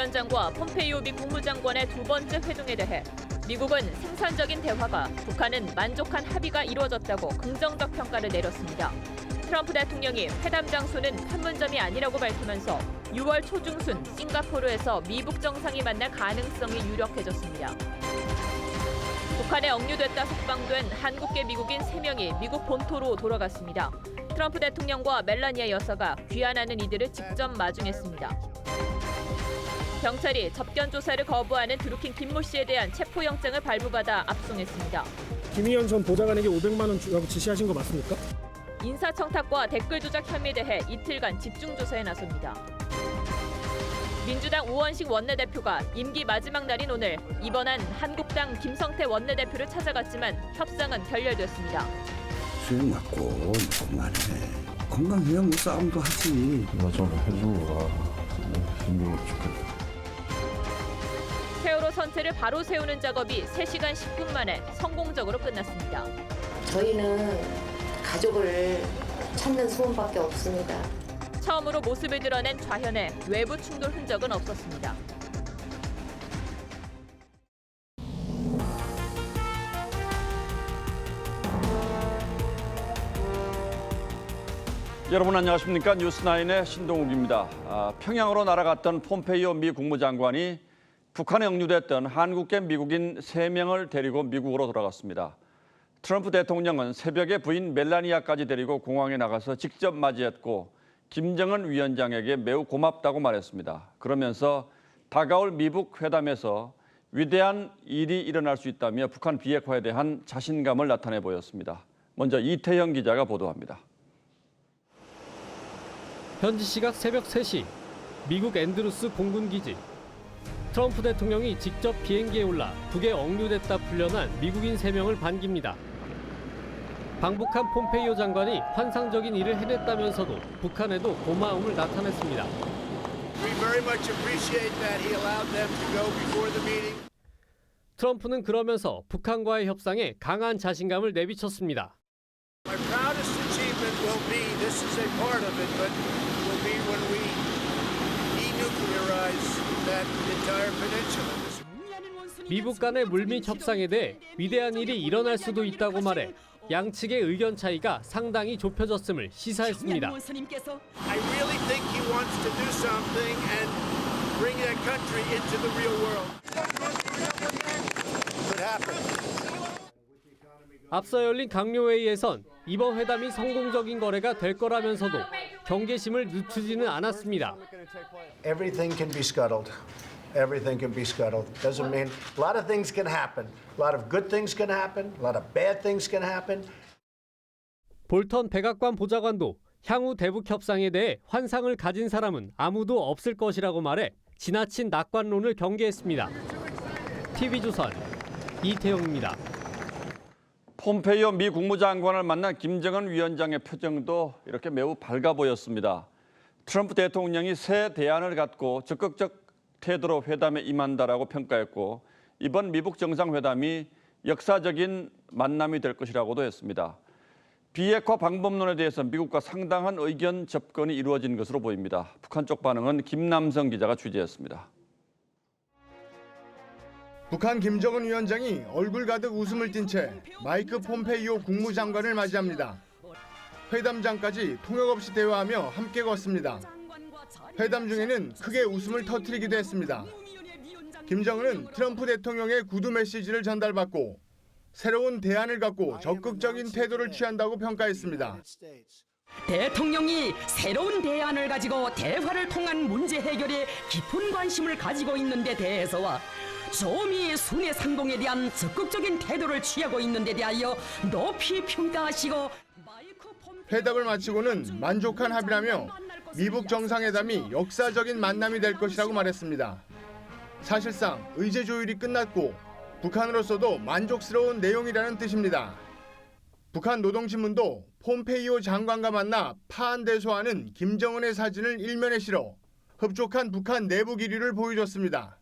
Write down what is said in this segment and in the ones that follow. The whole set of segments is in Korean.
위원장과 폼페이오 미 국무장관의 두 번째 회동에 대해 미국은 생산적인 대화가, 북한은 만족한 합의가 이루어졌다고 긍정적 평가를 내렸습니다. 트럼프 대통령이 회담 장소는 판문점이 아니라고 밝히면서 6월 초중순 싱가포르에서 미북 정상이 만날 가능성이 유력해졌습니다. 북한에 억류됐다 석방된 한국계 미국인 3명이 미국 본토로 돌아갔습니다. 트럼프 대통령과 멜라니아 여사가 귀환하는 이들을 직접 마중했습니다. 경찰이 접견 조사를 거부하는 드루킹 김모 씨에 대한 체포영장을 발부받아 압송했습니다. 김희연 전 보좌관에게 500만 원 주라고 지시하신 거 맞습니까? 인사청탁과 댓글 조작 혐의에 대해 이틀간 집중 조사에 나섭니다. 민주당 우원식 원내대표가 임기 마지막 날인 오늘 입원한 한국당 김성태 원내대표를 찾아갔지만 협상은 결렬됐습니다. 수행 맞고 건강해. 건강해야 뭐 싸움도 하지. 나 좀 해주고 힘들면 좋겠다. 세월호 선체를 바로 세우는 작업이 3시간 10분 만에 성공적으로 끝났습니다. 저희는 가족을 찾는 소원밖에 없습니다. 처음으로 모습을 드러낸 좌현에 외부 충돌 흔적은 없었습니다. 여러분 안녕하십니까? 뉴스9의 신동욱입니다. 평양으로 날아갔던 폼페이오 미 국무장관이 북한에 억류됐던 한국계 미국인 3명을 데리고 미국으로 돌아갔습니다. 트럼프 대통령은 새벽에 부인 멜라니아까지 데리고 공항에 나가서 직접 맞이했고 김정은 위원장에게 매우 고맙다고 말했습니다. 그러면서 다가올 미북 회담에서 위대한 일이 일어날 수 있다며 북한 비핵화에 대한 자신감을 나타내 보였습니다. 먼저 이태영 기자가 보도합니다. 현지 시각 새벽 3시, 미국 앤드루스 공군기지. 트럼프 대통령이 직접 비행기에 올라 북에 억류됐다 풀려난 미국인 3명을 반깁니다. 방북한 폼페이오 장관이 환상적인 일을 해냈다면서도 북한에도 고마움을 나타냈습니다. 트럼프는 그러면서 북한과의 협상에 강한 자신감을 내비쳤습니다. 미북 간의 물밑 협상에 대해 위대한 일이 일어날 수도 있다고 말해 양측의 의견 차이가 상당히 좁혀졌음을 시사했습니다. 앞서 열린 강요회의에선 이번 회담이 성공적인 거래가 될 거라면서도 경계심을 늦추지는 않았습니다. Everything can be scuttled. Everything can be scuttled. Doesn't mean a lot of things can happen. A lot of good things can happen. A lot of bad things can happen. 볼턴 백악관 보좌관도 향후 대북 협상에 대해 환상을 가진 사람은 아무도 없을 것이라고 말해 지나친 낙관론을 경계했습니다. TV조선 이태영입니다. 폼페이오 미 국무장관을 만난 김정은 위원장의 표정도 이렇게 매우 밝아 보였습니다. 트럼프 대통령이 새 대안을 갖고 적극적 태도로 회담에 임한다라고 평가했고 이번 미북 정상회담이 역사적인 만남이 될 것이라고도 했습니다. 비핵화 방법론에 대해서 미국과 상당한 의견 접근이 이루어진 것으로 보입니다. 북한 쪽 반응은 김남성 기자가 취재했습니다. 북한 김정은 위원장이 얼굴 가득 웃음을 띤 채 마이크 폼페이오 국무장관을 맞이합니다. 회담장까지 통역 없이 대화하며 함께 걷습니다. 회담 중에는 크게 웃음을 터뜨리기도 했습니다. 김정은은 트럼프 대통령의 구두 메시지를 전달받고 새로운 대안을 갖고 적극적인 태도를 취한다고 평가했습니다. 대통령이 새로운 대안을 가지고 대화를 통한 문제 해결에 깊은 관심을 가지고 있는 데 대해서와 조미의 순회 상봉에 대한 적극적인 태도를 취하고 있는 데 대하여 높이 평가하시고 회담을 마치고는 만족한 합의라며 미북 정상회담이 역사적인 만남이 될 것이라고 말했습니다. 사실상 의제 조율이 끝났고 북한으로서도 만족스러운 내용이라는 뜻입니다. 북한 노동신문도 폼페이오 장관과 만나 파한대소하는 김정은의 사진을 일면에 실어 흡족한 북한 내부 기류를 보여줬습니다.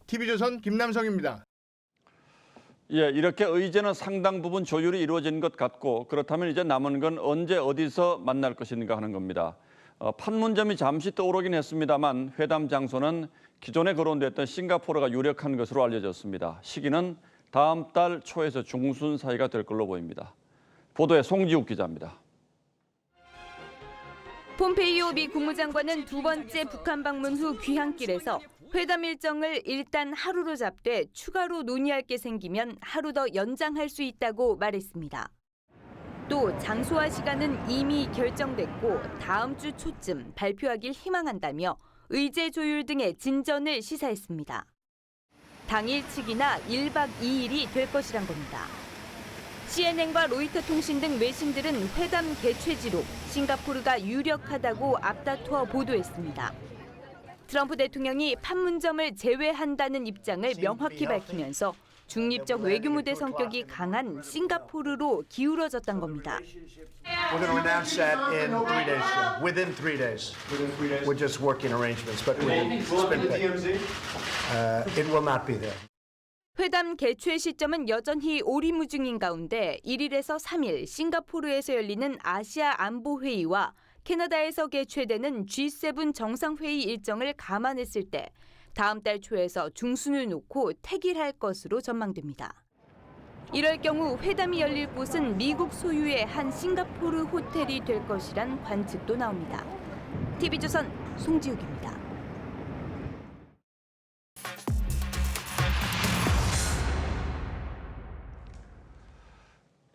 TV조선 김남성입니다. 이렇게 의제는 상당 부분 조율이 이루어진 것 같고 그렇다면 이제 남은 건 언제 어디서 만날 것인가 하는 겁니다. 판문점이 잠시 떠오르긴 했습니다만 회담 장소는 기존에 거론됐던 싱가포르가 유력한 것으로 알려졌습니다. 시기는 다음 달 초에서 중순 사이가 될 걸로 보입니다. 보도에 송지욱 기자입니다. 폼페이오 미 국무장관은 두 번째 북한 방문 후 귀향길에서 회담 일정을 일단 하루로 잡되 추가로 논의할 게 생기면 하루 더 연장할 수 있다고 말했습니다. 또 장소와 시간은 이미 결정됐고 다음 주 초쯤 발표하길 희망한다며 의제 조율 등의 진전을 시사했습니다. 당일치기나 1박 2일이 될 것이란 겁니다. CNN과 로이터 통신 등 외신들은 회담 개최지로 싱가포르가 유력하다고 앞다투어 보도했습니다. 트럼프 대통령이 판문점을 제외한다는 입장을 명확히 밝히면서 중립적 외교무대 성격이 강한 싱가포르로 기울어졌단 겁니다. We're going to announce that in 3 days. Within 3 days. We're just working arrangements, but it's been paid. It will not be there. 회담 개최 시점은 여전히 오리무중인 가운데 1일에서 3일 싱가포르에서 열리는 아시아 안보회의와 캐나다에서 개최되는 G7 정상회의 일정을 감안했을 때 다음 달 초에서 중순을 놓고 택일할 것으로 전망됩니다. 이럴 경우 회담이 열릴 곳은 미국 소유의 한 싱가포르 호텔이 될 것이란 관측도 나옵니다. TV조선 송지욱입니다.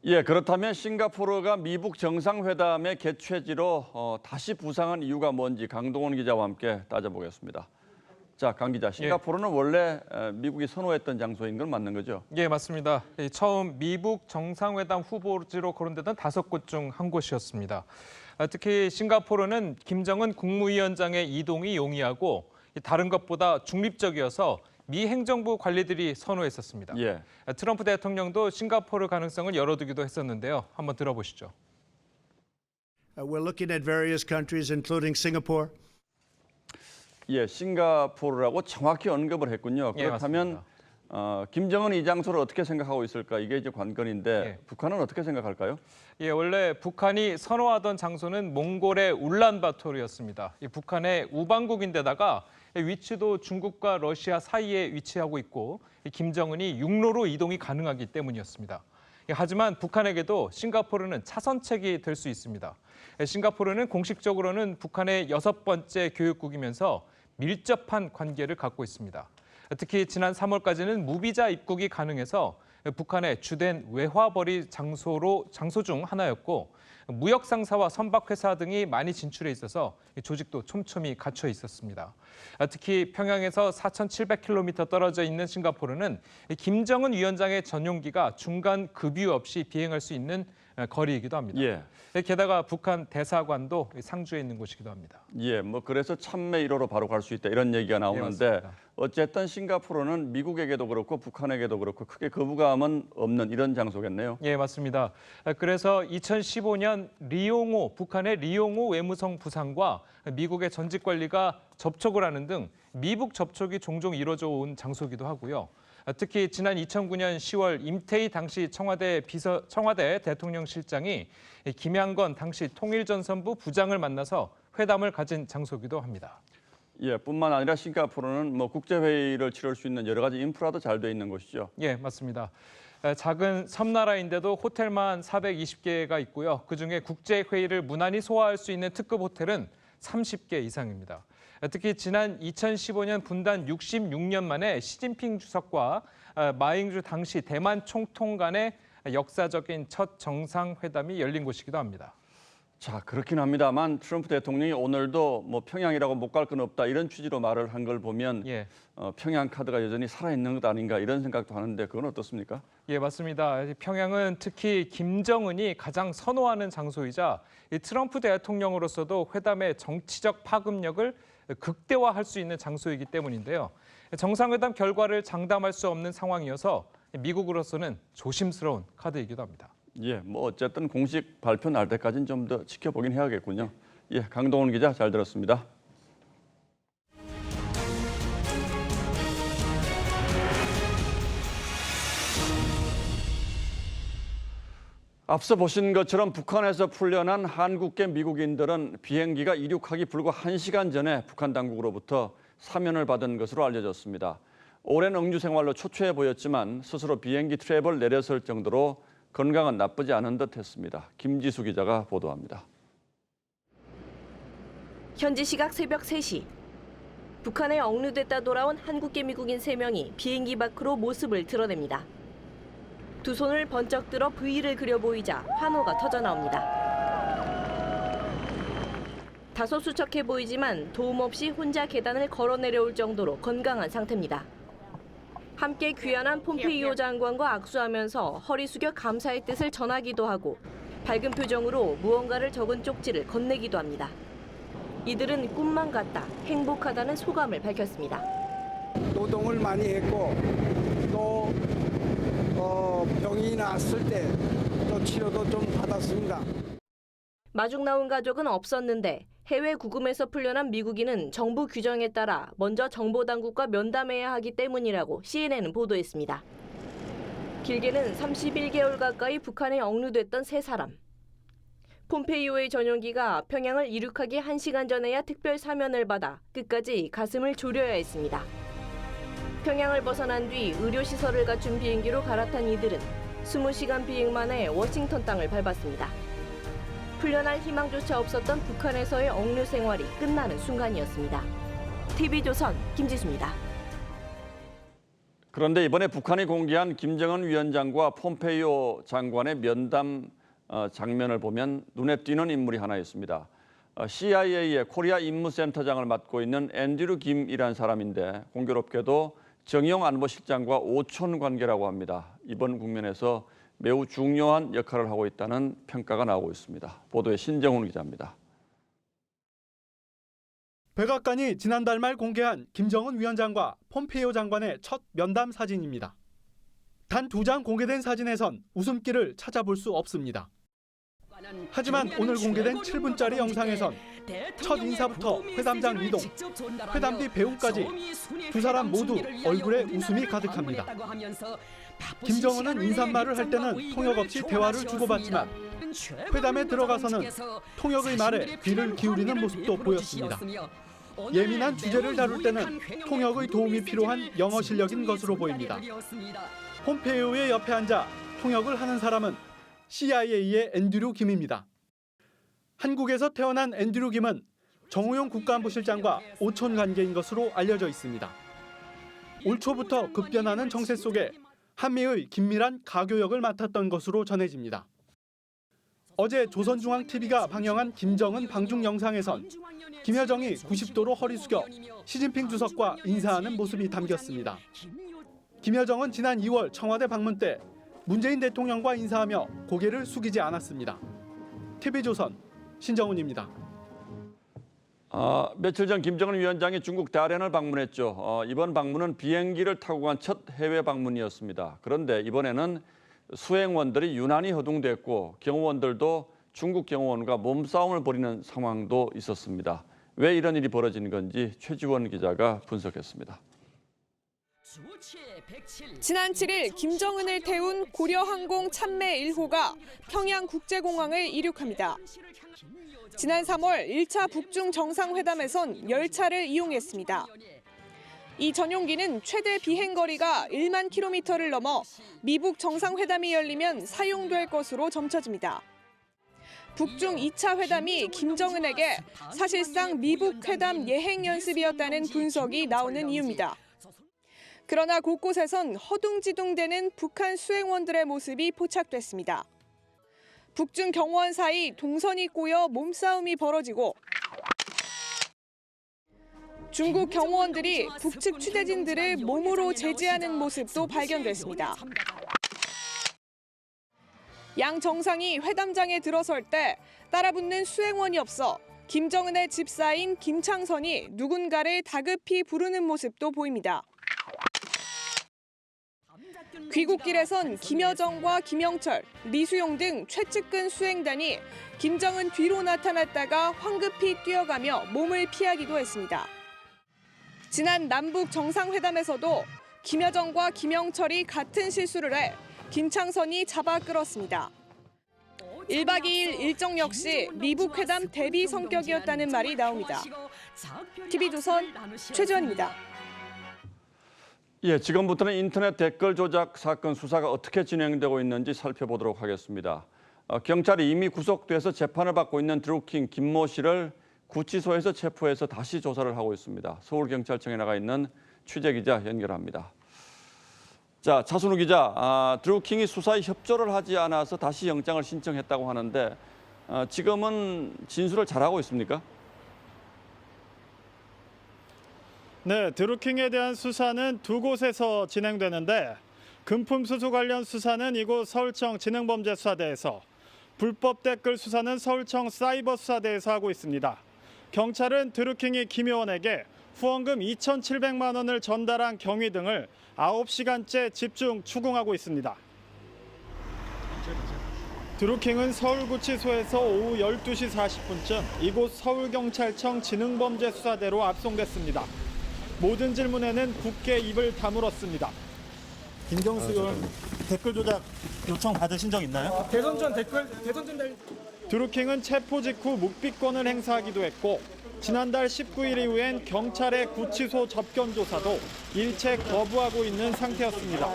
예, 그렇다면 싱가포르가 미북 정상회담의 개최지로 다시 부상한 이유가 뭔지 강동원 기자와 함께 따져보겠습니다. 자, 강 기자, 싱가포르는 원래 미국이 선호했던 장소인 건 맞는 거죠? 예, 맞습니다. 처음 미북 정상회담 후보지로 거론되던 5곳 중 한 곳이었습니다. 특히 싱가포르는 김정은 국무위원장의 이동이 용이하고 다른 것보다 중립적이어서 미 행정부 관리들이 선호했었습니다. 예. 트럼프 대통령도 싱가포르 가능성을 열어두기도 했었는데요. 한번 들어보시죠. We're looking at various countries, including Singapore. 예, 싱가포르라고 정확히 언급을 했군요. 그렇다면 김정은 이 장소를 어떻게 생각하고 있을까? 이게 이제 관건인데 북한은 어떻게 생각할까요? 예, 원래 북한이 선호하던 장소는 몽골의 울란바토르였습니다. 이 북한의 우방국인데다가 위치도 중국과 러시아 사이에 위치하고 있고 김정은이 육로로 이동이 가능하기 때문이었습니다. 하지만 북한에게도 싱가포르는 차선책이 될 수 있습니다. 싱가포르는 공식적으로는 북한의 6번째 교육국이면서 밀접한 관계를 갖고 있습니다. 특히 지난 3월까지는 무비자 입국이 가능해서 북한의 주된 외화벌이 장소 중 하나였고 무역 상사와 선박회사 등이 많이 진출해 있어서 조직도 촘촘히 갖춰 있었습니다. 특히 평양에서 4,700km 떨어져 있는 싱가포르는 김정은 위원장의 전용기가 중간 급유 없이 비행할 수 있는 거리이기도 합니다. 예. 게다가 북한 대사관도 상주에 있는 곳이기도 합니다. 예, 뭐 그래서 참매 1호로 바로 갈 수 있다 이런 얘기가 나오는데 어쨌든 싱가포르는 미국에게도 그렇고 북한에게도 그렇고 크게 거부감은 없는 이런 장소겠네요. 예, 맞습니다. 그래서 2015년 북한의 리용호 외무성 부상과 미국의 전직 관리가 접촉을 하는 등 미북 접촉이 종종 이뤄져 온 장소이기도 하고요. 특히 지난 2009년 10월 임태희 당시 청와대 대통령실장이 김양건 당시 통일전선부 부장을 만나서 회담을 가진 장소이기도 합니다. 예, 뿐만 아니라 싱가포르는 뭐 국제회의를 치를 수 있는 여러 가지 인프라도 잘 돼 있는 곳이죠. 예, 맞습니다. 작은 섬나라인데도 호텔만 420개가 있고요. 그중에 국제회의를 무난히 소화할 수 있는 특급 호텔은 30개 이상입니다. 특히 지난 2015년 분단 66년 만에 시진핑 주석과 마잉주 당시 대만 총통 간의 역사적인 첫 정상회담이 열린 곳이기도 합니다. 자, 그렇긴 합니다만 트럼프 대통령이 오늘도 뭐 평양이라고 못 갈 건 없다 이런 취지로 말을 한 걸 보면 평양 카드가 여전히 살아있는 것 아닌가 이런 생각도 하는데 그건 어떻습니까? 예, 맞습니다. 평양은 특히 김정은이 가장 선호하는 장소이자 트럼프 대통령으로서도 회담의 정치적 파급력을 극대화할 수 있는 장소이기 때문인데요. 정상회담 결과를 장담할 수 없는 상황이어서 미국으로서는 조심스러운 카드이기도 합니다. 예, 뭐 어쨌든 공식 발표 날 때까지는 좀 더 지켜보긴 해야겠군요. 예, 강동원 기자 잘 들었습니다. 앞서 보신 것처럼 북한에서 풀려난 한국계 미국인들은 비행기가 이륙하기 불과 1시간 전에 북한 당국으로부터 사면을 받은 것으로 알려졌습니다. 오랜 억류 생활로 초췌해 보였지만 스스로 비행기 트랩을 내렸을 정도로 건강은 나쁘지 않은 듯했습니다. 김지수 기자가 보도합니다. 현지 시각 새벽 3시. 북한에 억류됐다 돌아온 한국계 미국인 3명이 비행기 밖으로 모습을 드러냅니다. 두 손을 번쩍 들어 V를 그려 보이자 환호가 터져 나옵니다. 다소 수척해 보이지만 도움 없이 혼자 계단을 걸어 내려올 정도로 건강한 상태입니다. 함께 귀환한 폼페이오 장관과 악수하면서 허리 숙여 감사의 뜻을 전하기도 하고 밝은 표정으로 무언가를 적은 쪽지를 건네기도 합니다. 이들은 꿈만 같다, 행복하다는 소감을 밝혔습니다. 노동을 많이 했고 또 병이 났을 때 또 치료도 좀 받았습니다. 마중 나온 가족은 없었는데 해외 구금에서 풀려난 미국인은 정부 규정에 따라 먼저 정보당국과 면담해야 하기 때문이라고 CNN은 보도했습니다. 길게는 31개월 가까이 북한에 억류됐던 3사람. 폼페이오의 전용기가 평양을 이륙하기 1시간 전에야 특별 사면을 받아 끝까지 가슴을 졸여야 했습니다. 평양을 벗어난 뒤 의료시설을 갖춘 비행기로 갈아탄 이들은 20시간 비행 만에 워싱턴 땅을 밟았습니다. 풀려날 희망조차 없었던 북한에서의 억류 생활이 끝나는 순간이었습니다. TV조선 김지수입니다. 그런데 이번에 북한이 공개한 김정은 위원장과 폼페이오 장관의 면담 장면을 보면 눈에 띄는 인물이 하나 있습니다. CIA의 코리아 임무센터장을 맡고 있는 앤드류 김이라는 사람인데 공교롭게도 정의용 안보실장과 오촌 관계라고 합니다. 이번 국면에서 매우 중요한 역할을 하고 있다는 평가가 나오고 있습니다. 보도에 신정훈 기자입니다. 백악관이 지난달 말 공개한 김정은 위원장과 폼페이오 장관의 첫 면담 사진입니다. 단 2장 공개된 사진에선 웃음기를 찾아볼 수 없습니다. 하지만 오늘 공개된 7분짜리 영상에선 첫 인사부터 회담장 이동, 회담 뒤 배웅까지 두 사람 모두 얼굴에 웃음이 가득합니다. 김정은은 인사말을 할 때는 통역 없이 대화를 주고받지만 회담에 들어가서는 통역의 말에 귀를 기울이는 모습도 보였습니다. 예민한 주제를 다룰 때는 통역의 도움이 필요한 영어 실력인 것으로 보입니다. 폼페이오의 옆에 앉아 통역을 하는 사람은 CIA의 앤드류 김입니다. 한국에서 태어난 앤드류 김은 정우용 국가안보실장과 오촌 관계인 것으로 알려져 있습니다. 올 초부터 급변하는 정세 속에 한미의 긴밀한 가교역을 맡았던 것으로 전해집니다. 어제 조선중앙TV가 방영한 김정은 방중 영상에선 김여정이 90도로 허리 숙여 시진핑 주석과 인사하는 모습이 담겼습니다. 김여정은 지난 2월 청와대 방문 때 문재인 대통령과 인사하며 고개를 숙이지 않았습니다. TV조선 신정훈입니다. 며칠 전 김정은 위원장이 중국 다롄을 방문했죠. 이번 방문은 비행기를 타고 간 첫 해외 방문이었습니다. 그런데 이번에는 수행원들이 유난히 허둥댔고 경호원들도 중국 경호원과 몸싸움을 벌이는 상황도 있었습니다. 왜 이런 일이 벌어진 건지 최지원 기자가 분석했습니다. 지난 7일 김정은을 태운 고려항공 참매 1호가 평양국제공항을 이륙합니다. 지난 3월 1차 북중 정상회담에선 열차를 이용했습니다. 이 전용기는 최대 비행거리가 1만 킬로미터를 넘어 미북 정상회담이 열리면 사용될 것으로 점쳐집니다. 북중 2차 회담이 김정은에게 사실상 미북 회담 예행 연습이었다는 분석이 나오는 이유입니다. 그러나 곳곳에선 허둥지둥대는 북한 수행원들의 모습이 포착됐습니다. 북중 경호원 사이 동선이 꼬여 몸싸움이 벌어지고 중국 경호원들이 북측 취재진들을 몸으로 제지하는 모습도 발견됐습니다. 양 정상이 회담장에 들어설 때 따라붙는 수행원이 없어 김정은의 집사인 김창선이 누군가를 다급히 부르는 모습도 보입니다. 귀국길에선 김여정과 김영철, 리수용 등 최측근 수행단이 김정은 뒤로 나타났다가 황급히 뛰어가며 몸을 피하기도 했습니다. 지난 남북 정상회담에서도 김여정과 김영철이 같은 실수를 해 김창선이 잡아 끌었습니다. 1박 2일 일정 역시 미북 회담 대비 성격이었다는 말이 나옵니다. TV조선 최지원입니다. 예, 지금부터는 인터넷 댓글 조작 사건 수사가 어떻게 진행되고 있는지 살펴보도록 하겠습니다. 경찰이 이미 구속돼서 재판을 받고 있는 드루킹 김모 씨를 구치소에서 체포해서 다시 조사를 하고 있습니다. 서울경찰청에 나가 있는 취재기자 연결합니다. 자, 차순우 기자, 드루킹이 수사에 협조를 하지 않아서 다시 영장을 신청했다고 하는데 지금은 진술을 잘하고 있습니까? 네, 드루킹에 대한 수사는 두 곳에서 진행되는데 금품 수수 관련 수사는 이곳 서울청 지능범죄수사대에서, 불법 댓글 수사는 서울청 사이버수사대에서 하고 있습니다. 경찰은 드루킹이 김 의원에게 후원금 2,700만 원을 전달한 경위 등을 9시간째 집중 추궁하고 있습니다. 드루킹은 서울구치소에서 오후 12시 40분쯤 이곳 서울경찰청 지능범죄수사대로 압송됐습니다. 모든 질문에는 굳게 입을 다물었습니다. 김경수 의원 댓글 조작 요청 받으신 적 있나요? 대선 전 드루킹은 체포 직후 묵비권을 행사하기도 했고 지난달 19일 이후엔 경찰의 구치소 접견 조사도 일체 거부하고 있는 상태였습니다.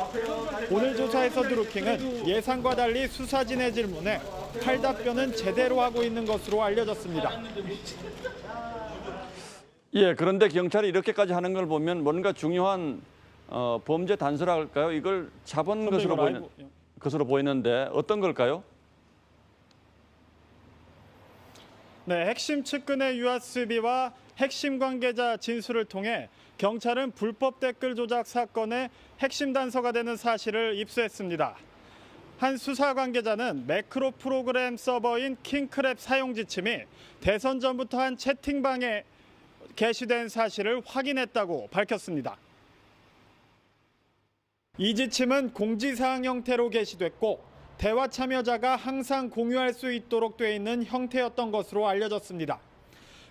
오늘 조사에서 드루킹은 예상과 달리 수사진의 질문에 칼답변은 제대로 하고 있는 것으로 알려졌습니다. 예, 그런데 경찰이 이렇게까지 하는 걸 보면 뭔가 중요한 범죄 단서랄까요? 이걸 잡은 것으로 보이는데 어떤 걸까요? 네, 핵심 측근의 유화 수비와 핵심 관계자 진술을 통해 경찰은 불법 댓글 조작 사건의 핵심 단서가 되는 사실을 입수했습니다. 한 수사 관계자는 매크로 프로그램 서버인 킹크랩 사용 지침이 대선 전부터 한 채팅방에 게시된 사실을 확인했다고 밝혔습니다. 이 지침은 공지사항 형태로 게시됐고 대화 참여자가 항상 공유할 수 있도록 돼 있는 형태였던 것으로 알려졌습니다.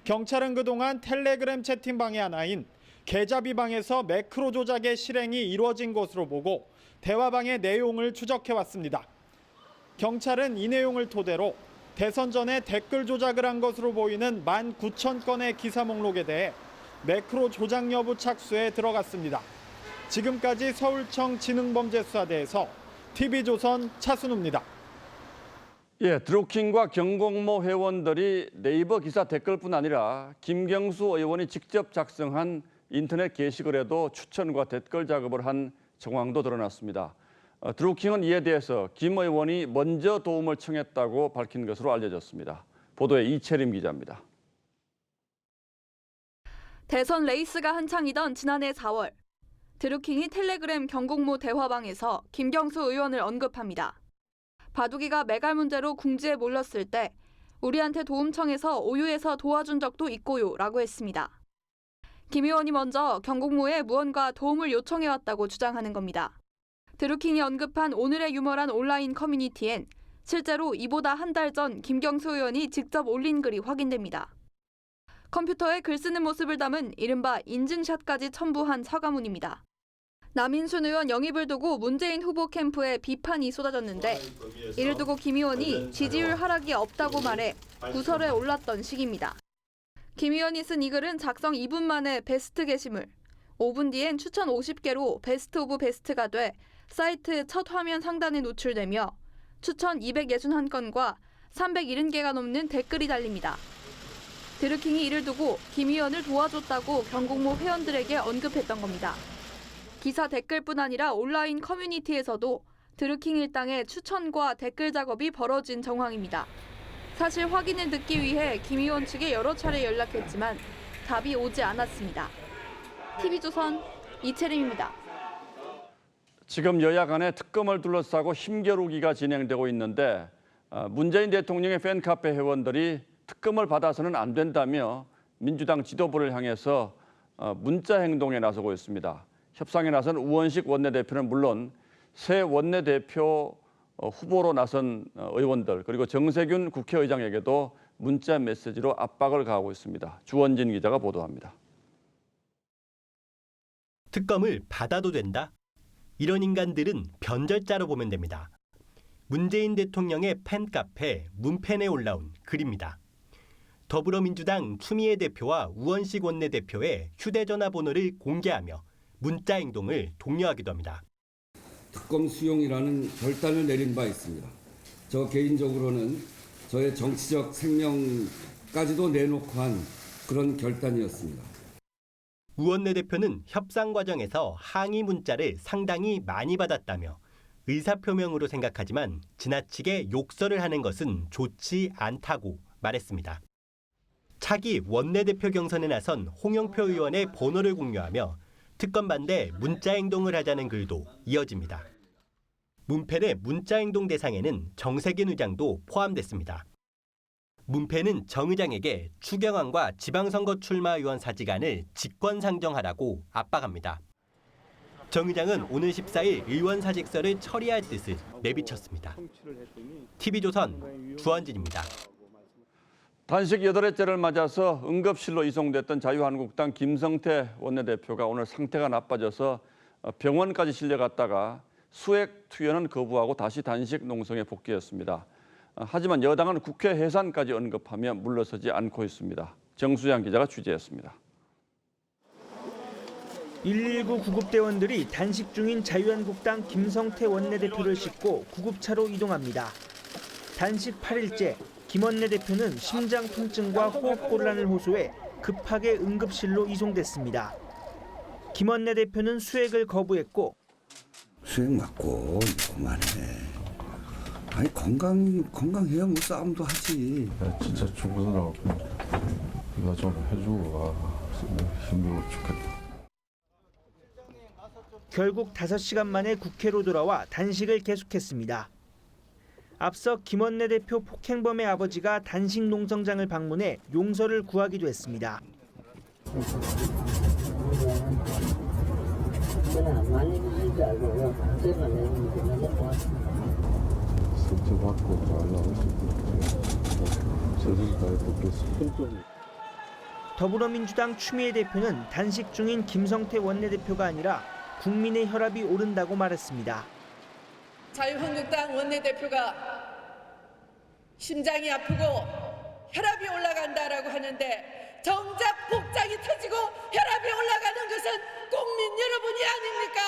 경찰은 그동안 텔레그램 채팅방의 하나인 계좌비방에서 매크로 조작의 실행이 이루어진 것으로 보고 대화방의 내용을 추적해왔습니다. 경찰은 이 내용을 토대로 대선 전에 댓글 조작을 한 것으로 보이는 19,000건의 기사 목록에 대해 매크로 조작 여부 착수에 들어갔습니다. 지금까지 서울청 지능범죄수사대에서 TV조선 차순우입니다. 예, 드루킹과 경공모 회원들이 네이버 기사 댓글뿐 아니라 김경수 의원이 직접 작성한 인터넷 게시글에도 추천과 댓글 작업을 한 정황도 드러났습니다. 드루킹은 이에 대해서 김 의원이 먼저 도움을 청했다고 밝힌 것으로 알려졌습니다. 보도에 이채림 기자입니다. 대선 레이스가 한창이던 지난해 4월, 드루킹이 텔레그램 경공모 대화방에서 김경수 의원을 언급합니다. 바둑이가 매갈 문제로 궁지에 몰렸을 때 우리한테 도움 청해서 오유에서 도와준 적도 있고요 라고 했습니다. 김 의원이 먼저 경공모에 무언가 도움을 요청해왔다고 주장하는 겁니다. 드루킹이 언급한 오늘의 유머란 온라인 커뮤니티엔 실제로 이보다 한 달 전 김경수 의원이 직접 올린 글이 확인됩니다. 컴퓨터에 글 쓰는 모습을 담은 이른바 인증샷까지 첨부한 사과문입니다. 남인순 의원 영입을 두고 문재인 후보 캠프에 비판이 쏟아졌는데 이를 두고 김 의원이 지지율 하락이 없다고 말해 구설에 올랐던 시기입니다. 김 의원이 쓴 이 글은 작성 2분 만에 베스트 게시물, 5분 뒤엔 추천 50개로 베스트 오브 베스트가 돼 사이트 첫 화면 상단에 노출되며 추천 261건과 370개가 넘는 댓글이 달립니다. 드루킹이 이를 두고 김 의원을 도와줬다고 경공모 회원들에게 언급했던 겁니다. 기사 댓글뿐 아니라 온라인 커뮤니티에서도 드루킹 일당의 추천과 댓글 작업이 벌어진 정황입니다. 사실 확인을 듣기 위해 김 의원 측에 여러 차례 연락했지만 답이 오지 않았습니다. TV조선 이채림입니다. 지금 여야 간의 특검을 둘러싸고 힘겨루기가 진행되고 있는데 문재인 대통령의 팬카페 회원들이 특검을 받아서는 안 된다며 민주당 지도부를 향해서 문자 행동에 나서고 있습니다. 협상에 나선 우원식 원내대표는 물론 새 원내대표 후보로 나선 의원들 그리고 정세균 국회의장에게도 문자 메시지로 압박을 가하고 있습니다. 주원진 기자가 보도합니다. 특검을 받아도 된다? 이런 인간들은 변절자로 보면 됩니다. 문재인 대통령의 팬카페 문팬에 올라온 글입니다. 더불어민주당 추미애 대표와 우원식 원내대표의 휴대전화 번호를 공개하며 문자 행동을 독려하기도 합니다. 특검 수용이라는 결단을 내린 바 있습니다. 저 개인적으로는 저의 정치적 생명까지도 내놓고 한 그런 결단이었습니다. 우 원내대표는 협상 과정에서 항의 문자를 상당히 많이 받았다며 의사표명으로 생각하지만 지나치게 욕설을 하는 것은 좋지 않다고 말했습니다. 차기 원내대표 경선에 나선 홍영표 의원의 번호를 공유하며 특검 반대 문자 행동을 하자는 글도 이어집니다. 문팬의 문자 행동 대상에는 정세균 의장도 포함됐습니다. 문팬은 정 의장에게 추경안과 지방선거 출마 의원 사직안을 직권상정하라고 압박합니다. 정 의장은 오늘 14일 의원 사직서를 처리할 뜻을 내비쳤습니다. TV조선 주원진입니다. 단식 8회째를 맞아서 응급실로 이송됐던 자유한국당 김성태 원내대표가 오늘 상태가 나빠져서 병원까지 실려갔다가 수액 투여는 거부하고 다시 단식 농성에 복귀했습니다. 하지만 여당은 국회 해산까지 언급하며 물러서지 않고 있습니다. 정수양 기자가 취재했습니다. 119 구급대원들이 단식 중인 자유한국당 김성태 원내대표를 싣고 구급차로 이동합니다. 단식 8일째, 김 원내대표는 심장 통증과 호흡곤란을 호소해 급하게 응급실로 이송됐습니다. 김 원내대표는 수액을 거부했고 수액 맞고 그만해. 아니 건강해야 뭐 싸움도 하지. 야, 진짜 죽어서 나왔고 이거 좀 해주고 힘들어 죽겠다. 결국 5시간 만에 국회로 돌아와 단식을 계속했습니다. 앞서 김 원내대표 폭행범의 아버지가 단식 농성장을 방문해 용서를 구하기도 했습니다. 더불어민주당 추미애 대표는 단식 중인 김성태 원내대표가 아니라 국민의 혈압이 오른다고 말했습니다. 자유한국당 원내대표가 심장이 아프고 혈압이 올라간다라고 하는데 정작 복장이 터지고 혈압이 올라가는 것은 국민 여러분이 아닙니까?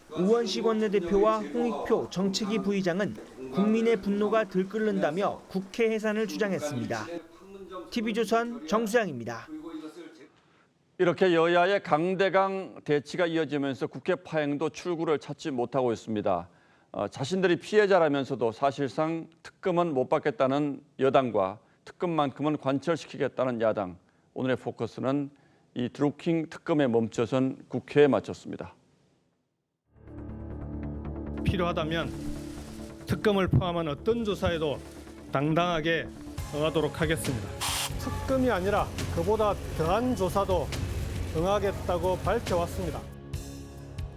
우원식 원내대표와 홍익표 정책위 부의장은 국민의 분노가 들끓는다며 국회 해산을 주장했습니다. TV조선 정수양입니다. 이렇게 여야의 강대강 대치가 이어지면서 국회 파행도 출구를 찾지 못하고 있습니다. 자신들이 피해자라면서도 사실상 특검은 못 받겠다는 여당과 특검만큼은 관철시키겠다는 야당. 오늘의 포커스는 이 드루킹 특검에 멈춰선 국회에 맞췄습니다. 필요하다면 특검을 포함한 어떤 조사에도 당당하게 응하도록 하겠습니다. 특검이 아니라 그보다 더한 조사도 응하겠다고 밝혀왔습니다.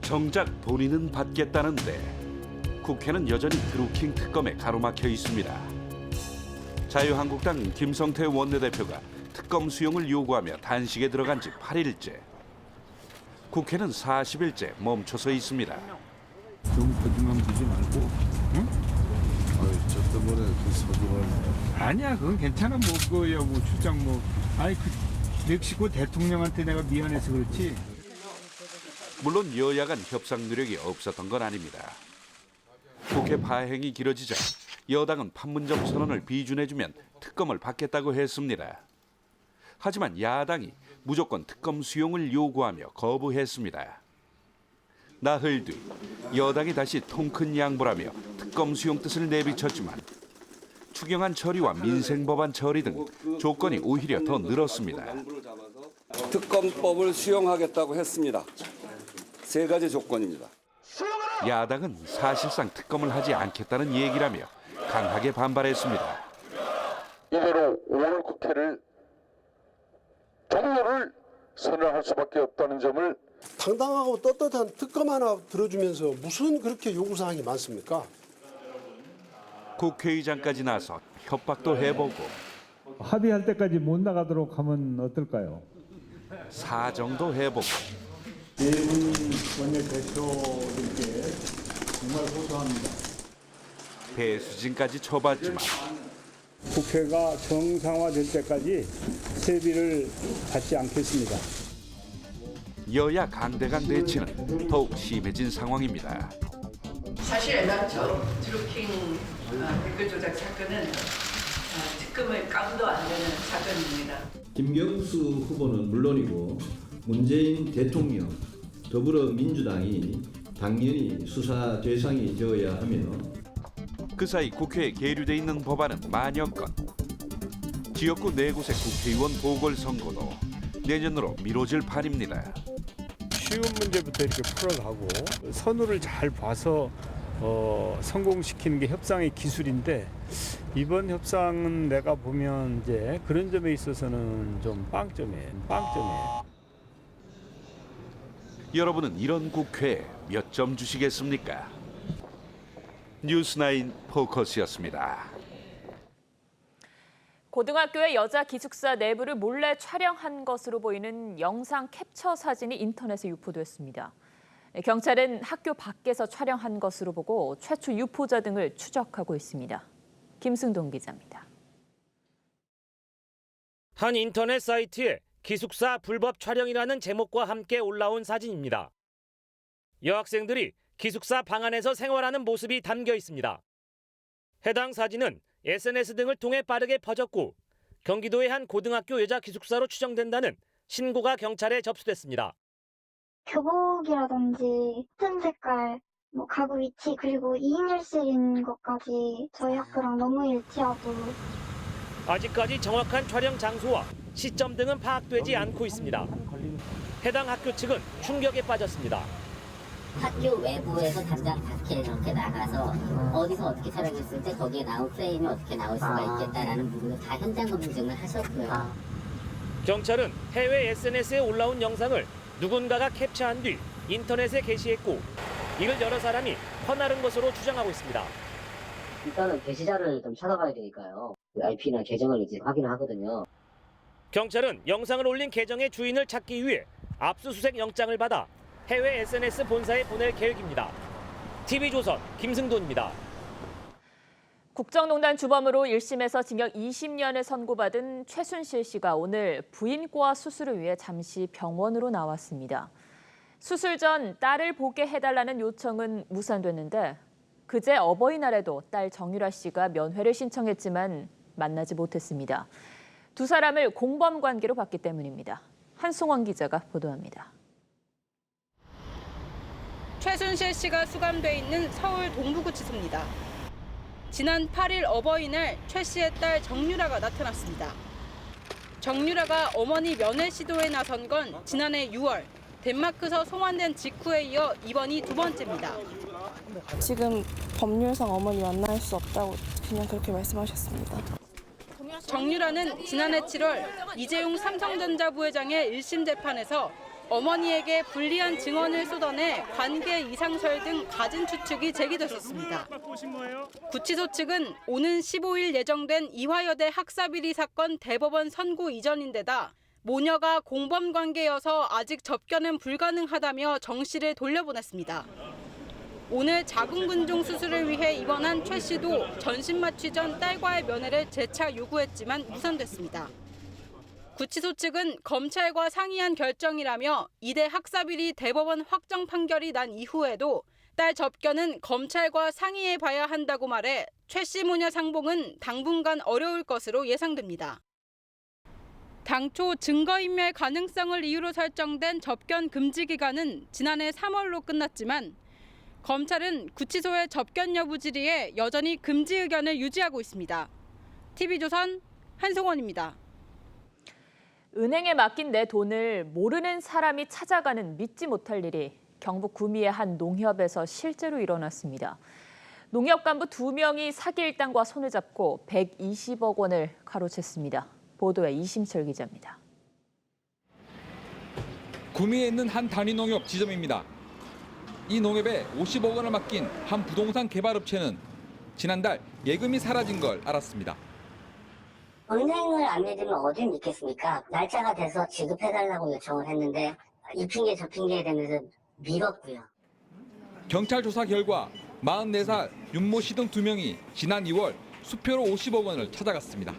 정작 본인은 받겠다는데 국회는 여전히 드루킹 특검에 가로막혀 있습니다. 자유한국당 김성태 원내대표가 특검 수용을 요구하며 단식에 들어간 지 8일째. 국회는 40일째 멈춰서 있습니다. 좀 거짓말 부지 말고, 응? 아유, 저 때문에 그 서주환. 아니야, 그건 괜찮아. 그거야, 출장 아니 멕시코 대통령한테 내가 미안해서 그렇지. 물론 여야 간 협상 노력이 없었던 건 아닙니다. 국회 파행이 길어지자 여당은 판문점 선언을 비준해주면 특검을 받겠다고 했습니다. 하지만 야당이 무조건 특검 수용을 요구하며 거부했습니다. 나흘 뒤 여당이 다시 통큰 양보라며 특검 수용 뜻을 내비쳤지만 추경안 처리와 민생법안 처리 등 조건이 오히려 더 늘었습니다. 특검법을 수용하겠다고 했습니다. 3가지 조건입니다. 야당은 사실상 특검을 하지 않겠다는 얘기라며 강하게 반발했습니다. 이대로 오늘 국회를 종료를 선언할 수밖에 없다는 점을 당당하고 떳떳한 특검 하나 들어주면서 무슨 그렇게 요구사항이 많습니까? 국회의장까지 나서 협박도 해보고 합의할 때까지 못 나가도록 하면 어떨까요? 사정도 해보고 네 분 원내대표님께 정말 호소합니다. 배수진까지 쳐봤지만 국회가 정상화될 때까지 세비를 받지 않겠습니다. 여야 강대강 대치는 더욱 심해진 상황입니다. 사실 저 드루킹 댓글 조작 사건은 특검을 까고도 안 되는 사건입니다. 김경수 후보는 물론이고 문재인 대통령, 더불어민주당이 당연히 수사 대상이 되어야 하며 그 사이 국회에 계류돼 있는 법안은 만여 건. 지역구 4곳의 국회의원 보궐선거도 내년으로 미뤄질 판입니다. 쉬운 문제부터 이렇게 풀어가고 선우를 잘 봐서 성공시키는 게 협상의 기술인데 이번 협상은 내가 보면 이제 그런 점에 있어서는 좀 빵점이에요. 여러분은 이런 국회에 몇 점 주시겠습니까? 뉴스9 포커스였습니다. 고등학교의 여자 기숙사 내부를 몰래 촬영한 것으로 보이는 영상 캡처 사진이 인터넷에 유포됐습니다. 경찰은 학교 밖에서 촬영한 것으로 보고 최초 유포자 등을 추적하고 있습니다. 김승동 기자입니다. 한 인터넷 사이트에 기숙사 불법 촬영이라는 제목과 함께 올라온 사진입니다. 여학생들이 기숙사 방 안에서 생활하는 모습이 담겨 있습니다. 해당 사진은 SNS 등을 통해 빠르게 퍼졌고 경기도의 한 고등학교 여자 기숙사로 추정된다는 신고가 경찰에 접수됐습니다. 교복이라든지 펜 색깔, 가구 위치 그리고 2인 1실인 것까지 저희 학교랑 너무 일치하고 아직까지 정확한 촬영 장소와 시점 등은 파악되지 않고 있습니다. 해당 학교 측은 충격에 빠졌습니다. 학교 외부에서 담장 밖에 이렇게 나가서 어디서 어떻게 촬영했을 때 거기에 나온 프레임이 어떻게 나올 수가 있겠다라는 부분을 다 현장 검증을 하셨고요. 경찰은 해외 SNS에 올라온 영상을 누군가가 캡처한 뒤 인터넷에 게시했고 이를 여러 사람이 퍼나른 것으로 주장하고 있습니다. 일단은 게시자를 좀 찾아봐야 되니까요. IP나 계정을 이제 확인을 하거든요. 경찰은 영상을 올린 계정의 주인을 찾기 위해 압수수색 영장을 받아 해외 SNS 본사에 보낼 계획입니다. TV조선 김승돈입니다. 국정농단 주범으로 1심에서 징역 20년을 선고받은 최순실 씨가 오늘 부인과 수술을 위해 잠시 병원으로 나왔습니다. 수술 전 딸을 보게 해달라는 요청은 무산됐는데 그제 어버이날에도 딸 정유라 씨가 면회를 신청했지만 만나지 못했습니다. 두 사람을 공범 관계로 봤기 때문입니다. 한송원 기자가 보도합니다. 최순실 씨가 수감돼 있는 서울 동부구치소입니다. 지난 8일 어버이날 최 씨의 딸 정유라가 나타났습니다. 정유라가 어머니 면회 시도에 나선 건 지난해 6월 덴마크에서 송환된 직후에 이어 이번이 두 번째입니다. 지금 법률상 어머니 만날 수 없다고 그냥 그렇게 말씀하셨습니다. 정유라는 지난해 7월 이재용 삼성전자 부회장의 1심 재판에서 어머니에게 불리한 증언을 쏟아내 관계 이상설 등 가진 추측이 제기됐었습니다. 구치소 측은 오는 15일 예정된 이화여대 학사비리 사건 대법원 선고 이전인데다 모녀가 공범 관계여서 아직 접견은 불가능하다며 정 씨를 돌려보냈습니다. 오늘 자궁근종 수술을 위해 입원한 최 씨도 전신 마취 전 딸과의 면회를 재차 요구했지만 무산됐습니다. 구치소 측은 검찰과 상의한 결정이라며 이대 학사비리 대법원 확정 판결이 난 이후에도 딸 접견은 검찰과 상의해봐야 한다고 말해 최 씨 모녀 상봉은 당분간 어려울 것으로 예상됩니다. 당초 증거인멸 가능성을 이유로 설정된 접견 금지 기간은 지난해 3월로 끝났지만 검찰은 구치소의 접견 여부 질의에 여전히 금지 의견을 유지하고 있습니다. TV조선 한송원입니다. 은행에 맡긴 내 돈을 모르는 사람이 찾아가는 믿지 못할 일이 경북 구미의 한 농협에서 실제로 일어났습니다. 농협 간부 2명이 사기 일당과 손을 잡고 120억 원을 가로챘습니다. 보도에 이심철 기자입니다. 구미에 있는 한 단위 농협 지점입니다. 이 농협에 50억 원을 맡긴 한 부동산 개발업체는 지난달 예금이 사라진 걸 알았습니다. 은행을 안 믿으면 어디 믿겠습니까? 날짜가 돼서 지급해달라고 요청을 했는데 이 핑계 저 핑계 되면서 미뤘고요. 경찰 조사 결과 44살 윤모 씨 등 2명이 지난 2월 수표로 50억 원을 찾아갔습니다.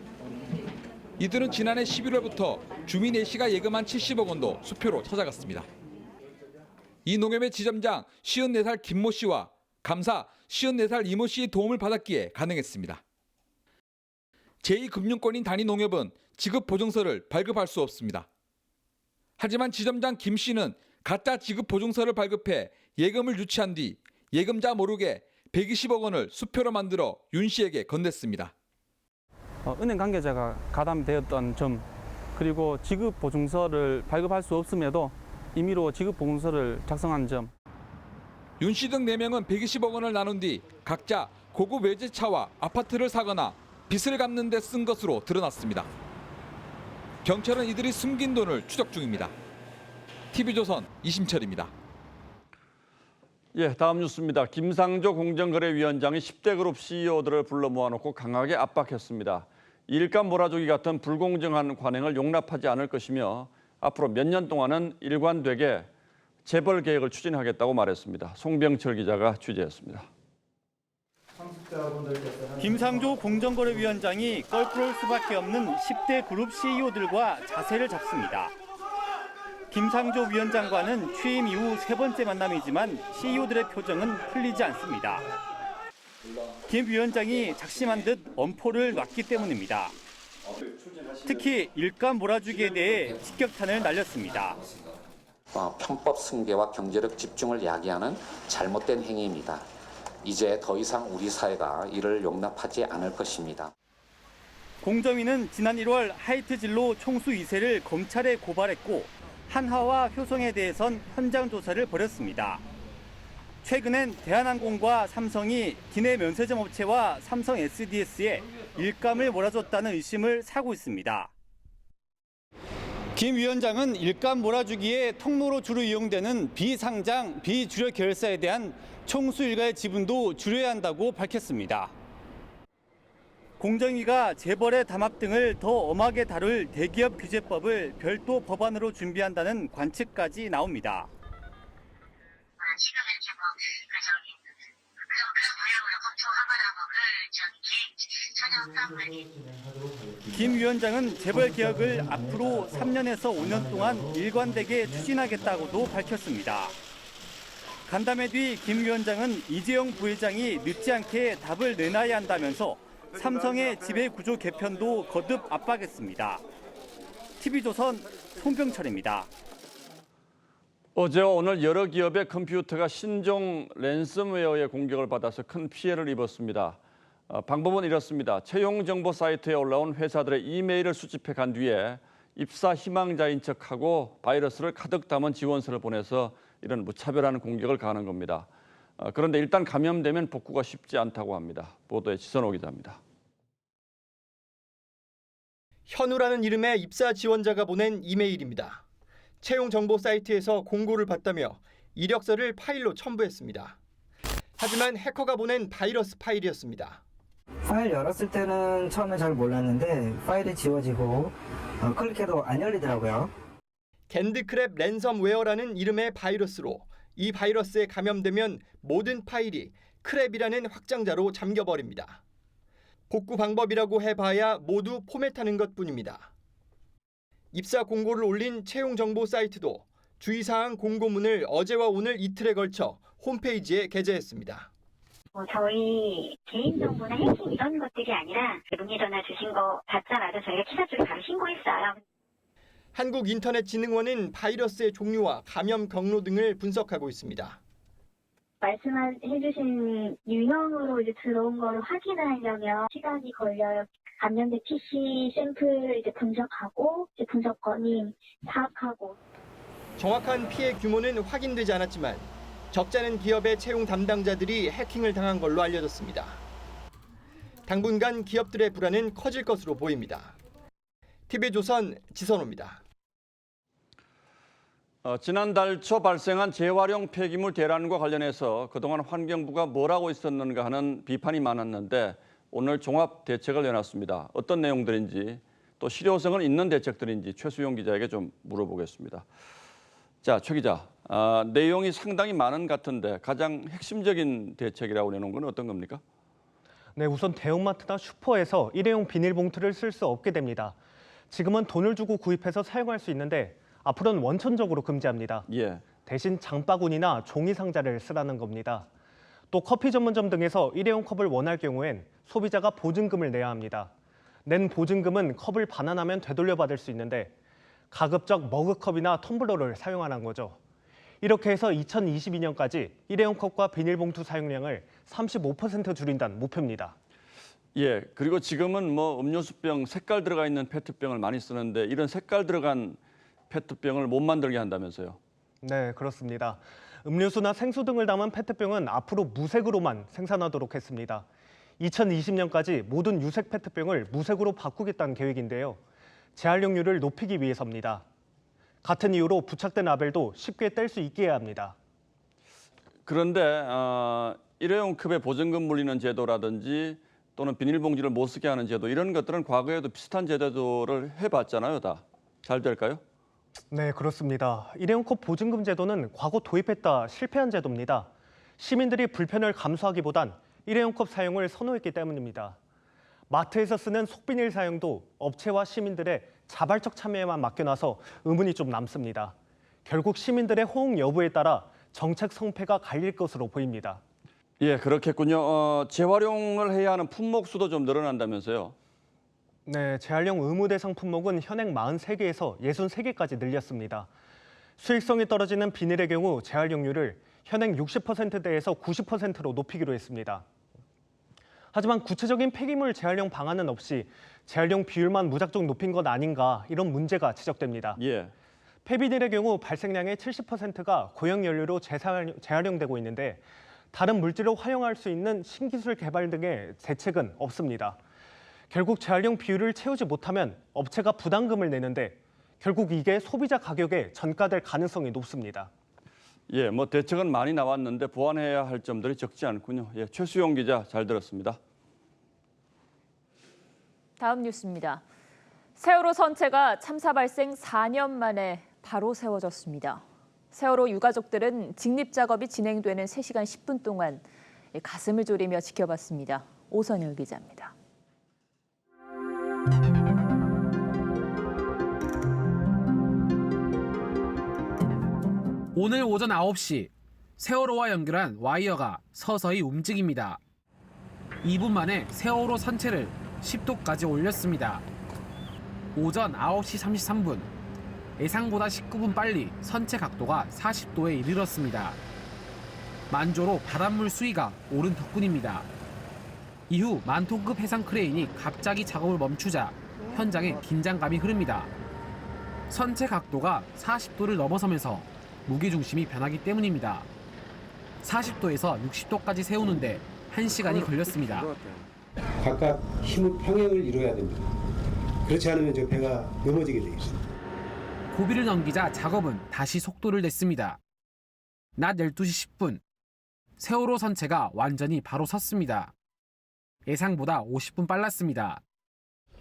이들은 지난해 11월부터 주민 A씨가 예금한 70억 원도 수표로 찾아갔습니다. 이 농협의 지점장 54살 김모 씨와 감사 54살 이모 씨의 도움을 받았기에 가능했습니다. 제2금융권인 단위농협은 지급보증서를 발급할 수 없습니다. 하지만 지점장 김 씨는 가짜 지급보증서를 발급해 예금을 유치한 뒤 예금자 모르게 120억 원을 수표로 만들어 윤 씨에게 건넸습니다. 은행 관계자가 가담되었던 점, 그리고 지급보증서를 발급할 수 없음에도 임의로 지급보증서를 작성한 점. 윤 씨 등 4명은 120억 원을 나눈 뒤 각자 고급 외제차와 아파트를 사거나 빚을 갚는 데 쓴 것으로 드러났습니다. 경찰은 이들이 숨긴 돈을 추적 중입니다. TV조선 이심철입니다. 예, 다음 뉴스입니다. 김상조 공정거래위원장이 10대 그룹 CEO들을 불러 모아놓고 강하게 압박했습니다. 일감 몰아주기 같은 불공정한 관행을 용납하지 않을 것이며 앞으로 몇 년 동안은 일관되게 재벌 개혁을 추진하겠다고 말했습니다. 송병철 기자가 취재했습니다. 김상조 공정거래위원장이 껄끄러울 수밖에 없는 10대 그룹 CEO들과 자세를 잡습니다. 김상조 위원장과는 취임 이후 3번째 만남이지만 CEO들의 표정은 풀리지 않습니다. 김 위원장이 작심한 듯 엄포를 놨기 때문입니다. 특히 일감 몰아주기에 대해 직격탄을 날렸습니다. 편법 승계와 경제력 집중을 야기하는 잘못된 행위입니다. 이제 더 이상 우리 사회가 이를 용납하지 않을 것입니다. 공정위는 지난 1월 하이트진로 총수 2세를 검찰에 고발했고 한화와 효성에 대해선 현장 조사를 벌였습니다. 최근엔 대한항공과 삼성이 기내 면세점 업체와 삼성 SDS에 일감을 몰아줬다는 의심을 사고 있습니다. 김 위원장은 일감 몰아주기에 통로로 주로 이용되는 비상장, 비주력 계열사에 대한 총수 일가의 지분도 줄여야 한다고 밝혔습니다. 공정위가 재벌의 담합 등을 더 엄하게 다룰 대기업 규제법을 별도 법안으로 준비한다는 관측까지 나옵니다. 김 위원장은 재벌 개혁을 앞으로 3년에서 5년 동안 일관되게 추진하겠다고도 밝혔습니다. 간담회 뒤 김 위원장은 이재용 부회장이 늦지 않게 답을 내놔야 한다면서 삼성의 지배구조 개편도 거듭 압박했습니다. TV조선 송병철입니다. 어제와 오늘 여러 기업의 컴퓨터가 신종 랜섬웨어의 공격을 받아서 큰 피해를 입었습니다. 방법은 이렇습니다. 채용 정보 사이트에 올라온 회사들의 이메일을 수집해 간 뒤에 입사 희망자인 척하고 바이러스를 가득 담은 지원서를 보내서 이런 무차별한 공격을 가하는 겁니다. 그런데 일단 감염되면 복구가 쉽지 않다고 합니다. 보도에 지선호 기자입니다. 현우라는 이름의 입사 지원자가 보낸 이메일입니다. 채용 정보 사이트에서 공고를 받다며 이력서를 파일로 첨부했습니다. 하지만 해커가 보낸 바이러스 파일이었습니다. 파일 열었을 때는 처음에 잘 몰랐는데 파일이 지워지고 클릭해도 안 열리더라고요. 겐드크랩 랜섬웨어라는 이름의 바이러스로 이 바이러스에 감염되면 모든 파일이 크랩이라는 확장자로 잠겨버립니다. 복구 방법이라고 해봐야 모두 포맷하는 것뿐입니다. 입사 공고를 올린 채용 정보 사이트도 주의사항 공고문을 어제와 오늘 이틀에 걸쳐 홈페이지에 게재했습니다. 저희 개인정보나 해킹 이런 것들이 아니라 문의 전화 주신 거 받자마자 저희가 기사 쪽에 바로 신고했어요. 한국인터넷진흥원은 바이러스의 종류와 감염 경로 등을 분석하고 있습니다. 말씀해주신 유형으로 이제 들어온 거를 확인하려면 시간이 걸려요. 감염된 PC 샘플 이제 분석하고 이제 분석 건이 파악하고. 정확한 피해 규모는 확인되지 않았지만 적잖은 기업의 채용 담당자들이 해킹을 당한 걸로 알려졌습니다. 당분간 기업들의 불안은 커질 것으로 보입니다. TV조선 지선호입니다. 지난달 초 발생한 재활용 폐기물 대란과 관련해서 그동안 환경부가 뭘 하고 있었는가 하는 비판이 많았는데 오늘 종합 대책을 내놨습니다. 어떤 내용들인지 또 실효성은 있는 대책들인지 최수용 기자에게 좀 물어보겠습니다. 자, 최 기자, 내용이 상당히 많은 것 같은데 가장 핵심적인 대책이라고 내놓은 건 어떤 겁니까? 네, 우선 대형마트나 슈퍼에서 일회용 비닐봉투를 쓸 수 없게 됩니다. 지금은 돈을 주고 구입해서 사용할 수 있는데 앞으로는 원천적으로 금지합니다. 예. 대신 장바구니나 종이 상자를 쓰라는 겁니다. 또 커피 전문점 등에서 일회용 컵을 원할 경우엔 소비자가 보증금을 내야 합니다. 낸 보증금은 컵을 반환하면 되돌려받을 수 있는데 가급적 머그컵이나 텀블러를 사용하는 거죠. 이렇게 해서 2022년까지 일회용 컵과 비닐봉투 사용량을 35% 줄인다는 목표입니다. 예, 그리고 지금은 뭐 음료수병 색깔 들어가 있는 페트병을 많이 쓰는데 이런 색깔 들어간 페트병을 못 만들게 한다면서요? 네, 그렇습니다. 음료수나 생수 등을 담은 페트병은 앞으로 무색으로만 생산하도록 했습니다. 2020년까지 모든 유색 페트병을 무색으로 바꾸겠다는 계획인데요. 재활용률을 높이기 위해서입니다. 같은 이유로 부착된 라벨도 쉽게 뗄 수 있게 해야 합니다. 그런데 일회용 컵에 보증금 물리는 제도라든지 또는 비닐봉지를 못 쓰게 하는 제도 이런 것들은 과거에도 비슷한 제도를 해봤잖아요, 다. 잘 될까요? 네, 그렇습니다. 일회용 컵 보증금 제도는 과거 도입했다 실패한 제도입니다. 시민들이 불편을 감수하기보단 일회용 컵 사용을 선호했기 때문입니다. 마트에서 쓰는 속비닐 사용도 업체와 시민들의 자발적 참여에만 맡겨놔서 의문이 좀 남습니다. 결국 시민들의 호응 여부에 따라 정책 성패가 갈릴 것으로 보입니다. 예, 그렇겠군요. 재활용을 해야 하는 품목 수도 좀 늘어난다면서요? 네, 재활용 의무 대상 품목은 현행 43개에서 63개까지 늘렸습니다. 수익성이 떨어지는 비닐의 경우 재활용률을 현행 60%대에서 90%로 높이기로 했습니다. 하지만 구체적인 폐기물 재활용 방안은 없이 재활용 비율만 무작정 높인 것 아닌가 이런 문제가 지적됩니다. 예. 폐비닐의 경우 발생량의 70%가 고형연료로 재활용되고 있는데 다른 물질을 활용할 수 있는 신기술 개발 등의 대책은 없습니다. 결국 재활용 비율을 채우지 못하면 업체가 부담금을 내는데 결국 이게 소비자 가격에 전가될 가능성이 높습니다. 예, 뭐 대책은 많이 나왔는데 보완해야 할 점들이 적지 않군요. 예, 최수용 기자 잘 들었습니다. 다음 뉴스입니다. 세월호 선체가 참사 발생 4년 만에 바로 세워졌습니다. 세월호 유가족들은 직립 작업이 진행되는 3시간 10분 동안 가슴을 졸이며 지켜봤습니다. 오선열 기자입니다. 오늘 오전 9시 세월호와 연결한 와이어가 서서히 움직입니다. 2분 만에 세월호 선체를 10도까지 올렸습니다. 오전 9시 33분 예상보다 19분 빨리 선체 각도가 40도에 이르렀습니다. 만조로 바닷물 수위가 오른 덕분입니다. 이후 만톤급 해상 크레인이 갑자기 작업을 멈추자 현장에 긴장감이 흐릅니다. 선체 각도가 40도를 넘어서면서 무게중심이 변하기 때문입니다. 40도에서 60도까지 세우는데 1시간이 걸렸습니다. 각각 힘의 평행을 이루어야 됩니다. 그렇지 않으면 저 배가 넘어지게 되어 있습니다. 고비를 넘기자 작업은 다시 속도를 냈습니다. 낮 12시 10분 세월호 선체가 완전히 바로 섰습니다. 예상보다 50분 빨랐습니다.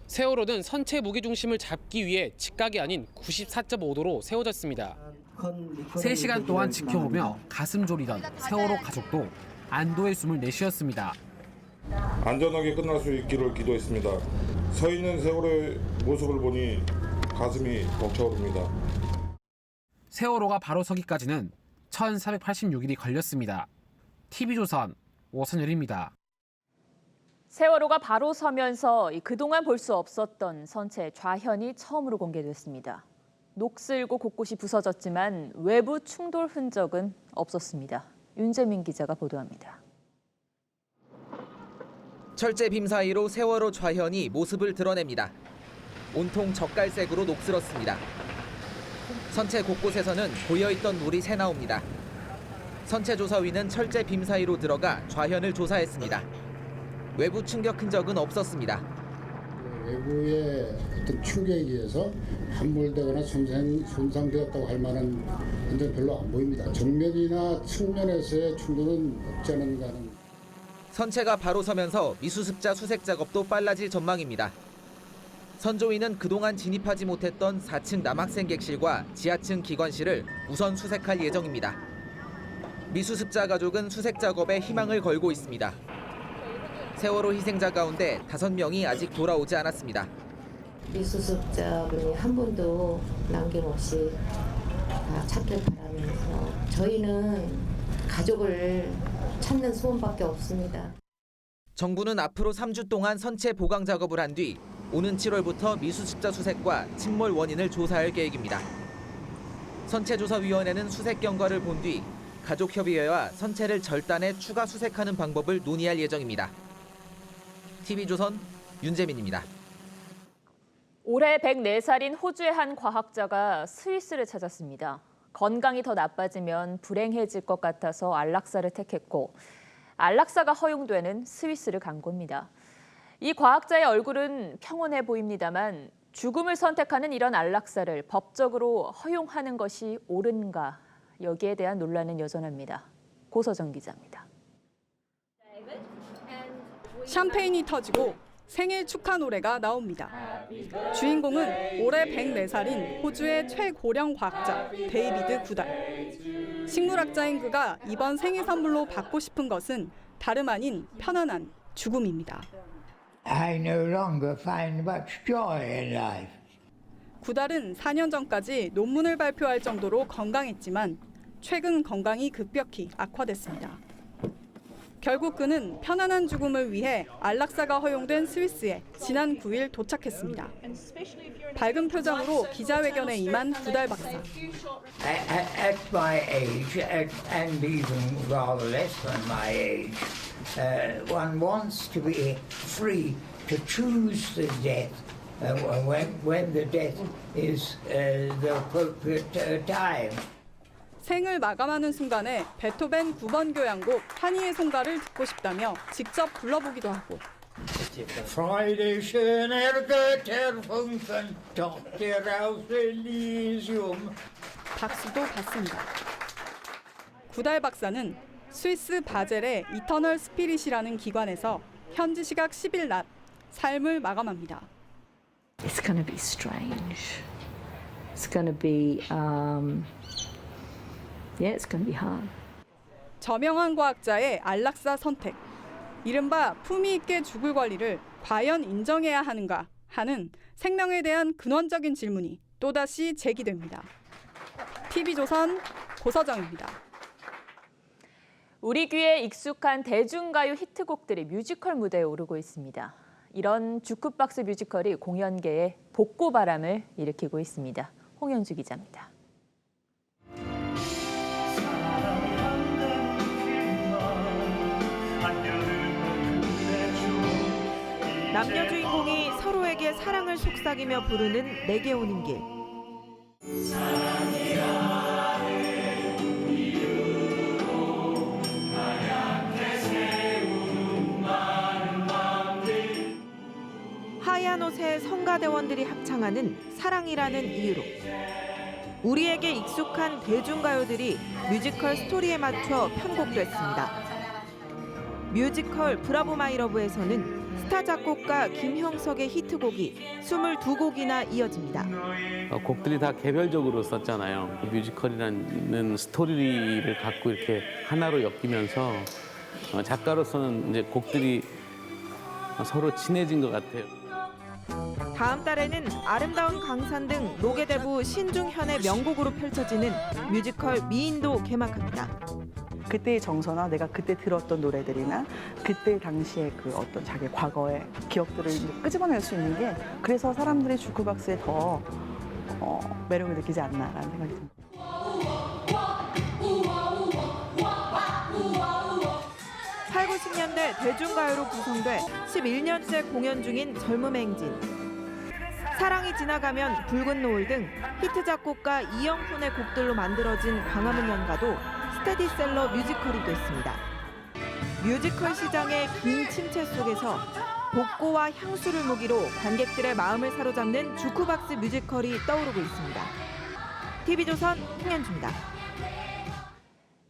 세월호는 선체 무게중심을 잡기 위해 직각이 아닌 94.5도로 세워졌습니다. 3시간 동안 지켜보며 가슴 졸이던 세월호 가족도 안도의 숨을 내쉬었습니다. 안전하게 끝날 수 있기를 기도했습니다. 서 있는 세월호의 모습을 보니 가슴이 벅차오릅니다. 세월호가 바로 서기까지는 1486일이 걸렸습니다. TV조선 오선열입니다. 세월호가 바로 서면서 그동안 볼 수 없었던 선체 좌현이 처음으로 공개됐습니다. 녹슬고 곳곳이 부서졌지만 외부 충돌 흔적은 없었습니다. 윤재민 기자가 보도합니다. 철제 빔 사이로 세월호 좌현이 모습을 드러냅니다. 온통 젓갈색으로 녹슬었습니다. 선체 곳곳에서는 고여있던 물이 새나옵니다. 선체 조사위는 철제 빔 사이로 들어가 좌현을 조사했습니다. 외부 충격 흔적은 없었습니다. 외부의 어떤 충격에 의해서 함몰되거나 손상되었다고 할 만한 흔적은 별로 안 보입니다. 정면이나 측면에서의 충돌은 없지 않은가 하는. 선체가 바로 서면서 미수습자 수색 작업도 빨라질 전망입니다. 선조위는 그동안 진입하지 못했던 4층 남학생 객실과 지하층 기관실을 우선 수색할 예정입니다. 미수습자 가족은 수색 작업에 희망을 걸고 있습니다. 세월호 희생자 가운데 5명이 아직 돌아오지 않았습니다. 미수습자분이 한 분도 남김없이 다 찾길 바라면서 저희는 가족을 찾는 소원밖에 없습니다. 정부는 앞으로 3주 동안 선체 보강 작업을 한 뒤 오는 7월부터 미수습자 수색과 침몰 원인을 조사할 계획입니다. 선체조사위원회는 수색 경과를 본 뒤 가족협의회와 선체를 절단해 추가 수색하는 방법을 논의할 예정입니다. TV조선 윤재민입니다. 올해 104살인 호주의 한 과학자가 스위스를 찾았습니다. 건강이 더 나빠지면 불행해질 것 같아서 안락사를 택했고 안락사가 허용되는 스위스를 간 겁니다. 이 과학자의 얼굴은 평온해 보입니다만 죽음을 선택하는 이런 안락사를 법적으로 허용하는 것이 옳은가 여기에 대한 논란은 여전합니다. 고서정 기자입니다. 샴페인이 터지고 생일 축하 노래가 나옵니다. 주인공은 올해 104살인 호주의 최고령 과학자 데이비드 구달. 식물학자인 그가 이번 생일 선물로 받고 싶은 것은 다름 아닌 편안한 죽음입니다. I no longer find much joy in life. 구달은 4년 전까지 논문을 발표할 정도로 건강했지만 최근 건강이 급격히 악화됐습니다. 결국 그는 편안한 죽음을 위해 안락사가 허용된 스위스에 지난 9일 도착했습니다. 밝은 표정으로 기자회견에 임한 구달 박사. At my age, and even rather less than my age, one wants to be free to choose the death when the death is the appropriate time. 생을 마감하는 순간에 베토벤 9번 교향곡 환희의 송가를 듣고 싶다며 직접 불러보기도 하고 Freude schöner Götter funken, doch der aus Elysium. 박수도 받습니다. 구달 박사는 스위스 바젤의 이터널 스피릿이라는 기관에서 현지 시각 10일 낮 삶을 마감합니다. It's going to be strange. It's going to be Yeah, it's going to be hard. 저명한 과학자의 안락사 선택. 이른바 품위 있게 죽을 권리를 과연 인정해야 하는가 하는 생명에 대한 근원적인 질문이 또다시 제기됩니다. TV조선 고서정입니다. 우리 귀에 익숙한 대중가요 히트곡들이 뮤지컬 무대에 오르고 있습니다. 이런 주크박스 뮤지컬이 공연계에 복고바람을 일으키고 있습니다. 홍현주 기자입니다. 남녀 주인공이 서로에게 사랑을 속삭이며 부르는 내게 오는 길. 하얀 옷에 성가대원들이 합창하는 사랑이라는 이유로 우리에게 익숙한 대중가요들이 뮤지컬 스토리에 맞춰 편곡됐습니다. 뮤지컬 브라보 마이 러브에서는 스타 작곡가 김형석의 히트곡이 22곡이나 이어집니다. 곡들이 다 개별적으로 썼잖아요. 뮤지컬이라는 스토리를 갖고 이렇게 하나로 엮이면서 작가로서는 이제 곡들이 서로 친해진 것 같아요. 다음 달에는 아름다운 강산 등 노계대부 신중현의 명곡으로 펼쳐지는 뮤지컬 미인도 개막합니다. 그때의 정서나 내가 그때 들었던 노래들이나 그때 당시의 그 어떤 자기 과거의 기억들을 이제 끄집어낼 수 있는 게 그래서 사람들이 주크박스에 더 매력을 느끼지 않나라는 생각이 듭니다. 8, 90년대 대중가요로 구성돼 11년째 공연 중인 젊음의 행진. 사랑이 지나가면 붉은 노을 등 히트 작곡가 이영훈의 곡들로 만들어진 광화문 연가도 스테디셀러 뮤지컬이 됐습니다. 뮤지컬 시장의 긴 침체 속에서 복고와 향수를 무기로 관객들의 마음을 사로잡는 주크박스 뮤지컬이 떠오르고 있습니다. TV조선 홍현주입니다.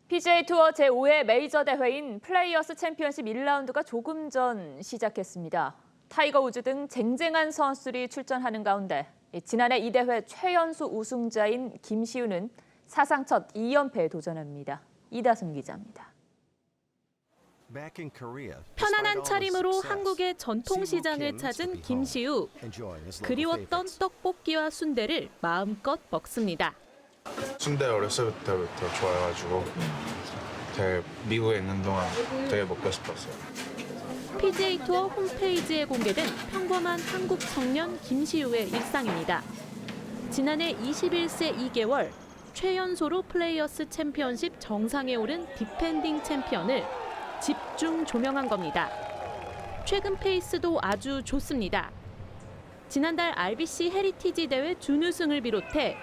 PGA 투어 제5회 메이저 대회인 플레이어스 챔피언십 1라운드가 조금 전 시작했습니다. 타이거 우즈 등 쟁쟁한 선수들이 출전하는 가운데 지난해 이 대회 최연소 우승자인 김시우는 사상 첫 2연패에 도전합니다. 이다솜 기자입니다. 편안한 차림으로 한국의 전통시장을 찾은 김시우. 그리웠던 떡볶이와 순대를 마음껏 먹습니다. 순대 어렸을 때부터 좋아해가지고 되게 미국에 있는 동안 되게 먹고 싶었어요. PGA 투어 홈페이지에 공개된 평범한 한국 청년 김시우의 일상입니다. 지난해 21세 2개월 최연소로 플레이어스 챔피언십 정상에 오른 디펜딩 챔피언을 집중 조명한 겁니다. 최근 페이스도 아주 좋습니다. 지난달 RBC 헤리티지 대회 준우승을 비롯해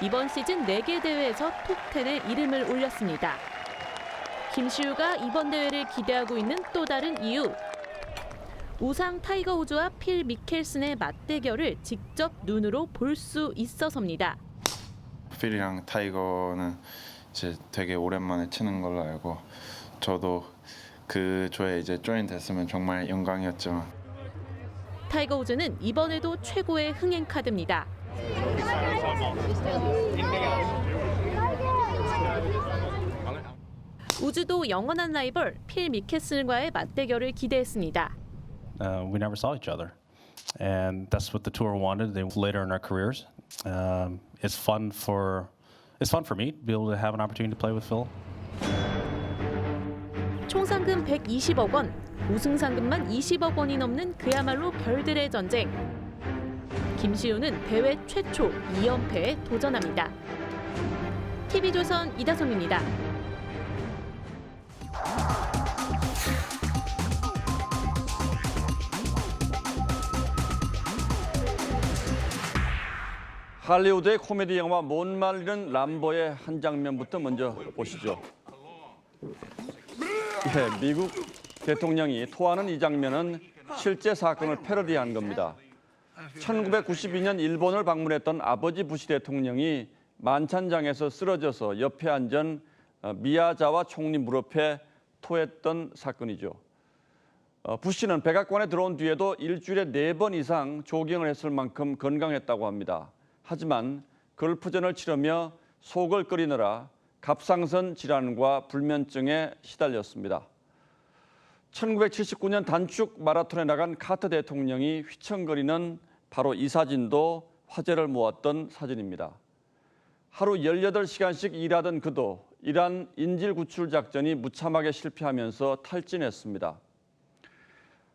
이번 시즌 4개 대회에서 톱10에 이름을 올렸습니다. 김시우가 이번 대회를 기대하고 있는 또 다른 이유. 우상 타이거 우즈와 필 미켈슨의 맞대결을 직접 눈으로 볼 수 있어서입니다. 필이랑 타이거는 이제 되게 오랜만에 치는 걸로 알고 저도 그 조에 이제 조인 됐으면 정말 영광이었지만 타이거 우즈는 이번에도 최고의 흥행 카드입니다. 우즈도 영원한 라이벌 필 미켈슨과의 맞대결을 기대했습니다. We never saw each other, and that's what the tour wanted. Later in our careers, it's fun for me to be able to have an opportunity to play with Phil. 총 상금 120억 원, 우승 상금만 20억 원이 넘는 그야말로 별들의 전쟁. 김시우는 대회 최초 2연패에 도전합니다. TV조선 이다솜입니다. 할리우드의 코미디 영화 못 말리는 람보의 한 장면부터 먼저 보시죠. 미국 대통령이 토하는 이 장면은 실제 사건을 패러디한 겁니다. 1992년 일본을 방문했던 아버지 부시 대통령이 만찬장에서 쓰러져서 옆에 앉은 미야자와 총리 무릎에 토했던 사건이죠. 부시는 백악관에 들어온 뒤에도 일주일에 4번 이상 조깅을 했을 만큼 건강했다고 합니다. 하지만 걸프전을 치르며 속을 끓이느라 갑상선 질환과 불면증에 시달렸습니다. 1979년 단축 마라톤에 나간 카터 대통령이 휘청거리는 바로 이 사진도 화제를 모았던 사진입니다. 하루 18시간씩 일하던 그도 이란 인질 구출 작전이 무참하게 실패하면서 탈진했습니다.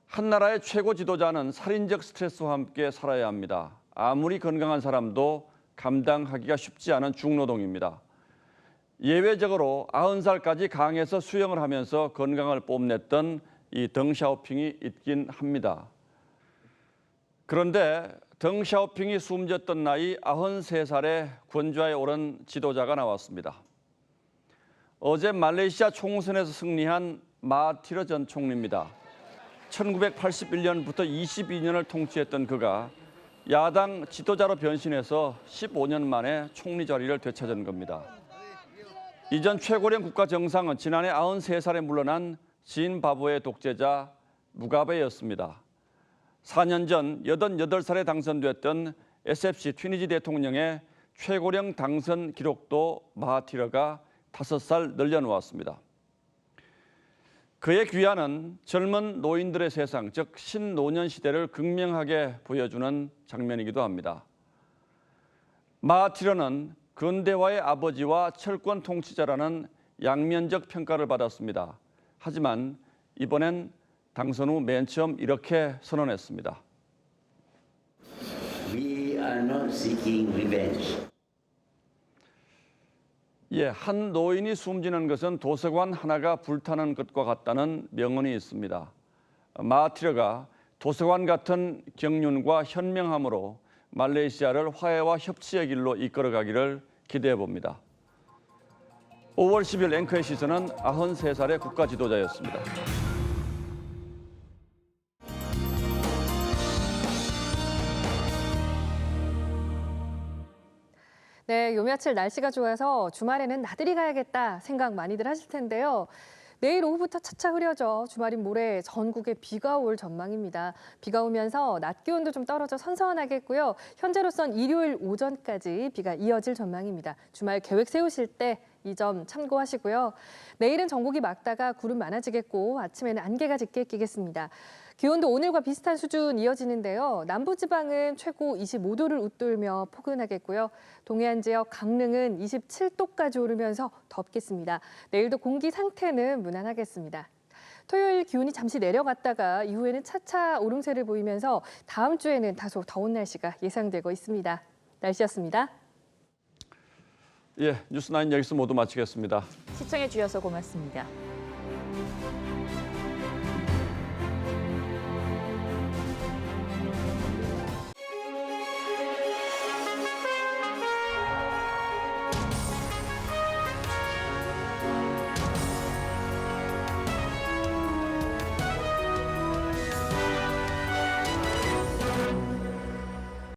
한 나라의 최고 지도자는 살인적 스트레스와 함께 살아야 합니다. 아무리 건강한 사람도 감당하기가 쉽지 않은 중노동입니다. 예외적으로 90살까지 강에서 수영을 하면서 건강을 뽐냈던 이 덩샤오핑이 있긴 합니다. 그런데 덩샤오핑이 숨졌던 나이 93살의 권좌에 오른 지도자가 나왔습니다. 어제 말레이시아 총선에서 승리한 마하티르 전 총리입니다. 1981년부터 22년을 통치했던 그가 야당 지도자로 변신해서 15년 만에 총리 자리를 되찾은 겁니다. 이전 최고령 국가 정상은 지난해 93살에 물러난 짐바브웨 독재자 무가베였습니다. 4년 전 88살에 당선됐던 SFC 튀니지 대통령의 최고령 당선 기록도 마하티르가 5살 늘려놓았습니다. 그의 귀환은 젊은 노인들의 세상, 즉 신노년 시대를 극명하게 보여주는 장면이기도 합니다. 마하티르는 근대화의 아버지와 철권 통치자라는 양면적 평가를 받았습니다. 하지만 이번엔 당선 후 맨 처음 이렇게 선언했습니다. We are not seeking revenge. 한 노인이 숨지는 것은 도서관 하나가 불타는 것과 같다는 명언이 있습니다. 마하티르가 도서관 같은 경륜과 현명함으로 말레이시아를 화해와 협치의 길로 이끌어가기를 기대해 봅니다. 5월 10일 앵커의 시선은 93살의 국가 지도자였습니다. 네, 요 며칠 날씨가 좋아서 주말에는 나들이 가야겠다 생각 많이들 하실 텐데요. 내일 오후부터 차차 흐려져 주말인 모레 전국에 비가 올 전망입니다. 비가 오면서 낮 기온도 좀 떨어져 선선하겠고요. 현재로선 일요일 오전까지 비가 이어질 전망입니다. 주말 계획 세우실 때 이 점 참고하시고요. 내일은 전국이 맑다가 구름 많아지겠고 아침에는 안개가 짙게 끼겠습니다. 기온도 오늘과 비슷한 수준 이어지는데요. 남부지방은 최고 25도를 웃돌며 포근하겠고요. 동해안 지역 강릉은 27도까지 오르면서 덥겠습니다. 내일도 공기 상태는 무난하겠습니다. 토요일 기온이 잠시 내려갔다가 이후에는 차차 오름세를 보이면서 다음 주에는 다소 더운 날씨가 예상되고 있습니다. 날씨였습니다. 예, 뉴스9 여기서 모두 마치겠습니다. 시청해 주셔서 고맙습니다.